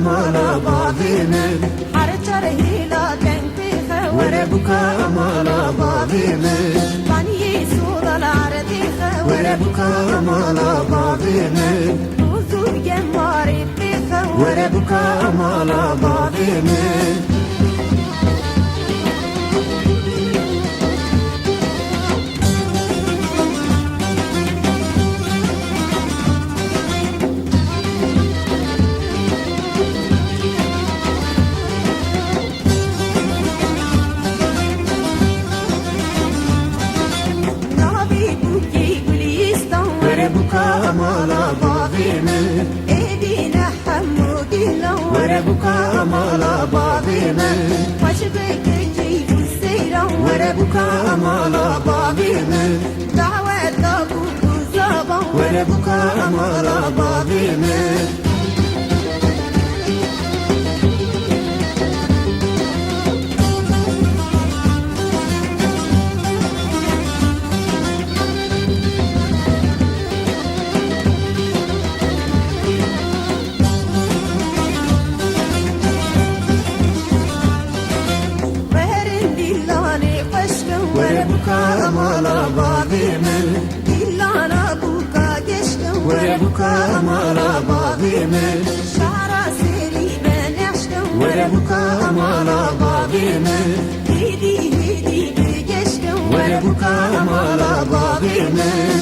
مالا بابيني حرجر هيلا تنفيخة وربك مالا بابيني باني سود العرديخة وربك مالا بابيني وزور جماري بيخة وربك مالا بابيني وربك مالا بابيني ايدينا حمودينا وربك مالا بابيني وشبك جيب السيرة وربك مالا بابيني دعوة ابوك وزابا وربك مالا بابيني وربك مالا بابيني دلانا بوكا جشكم وربك مالا بابيني شعر سيري بنعشكم وربك مالا بابيني هيدي بجشكم وربك مالا بابيني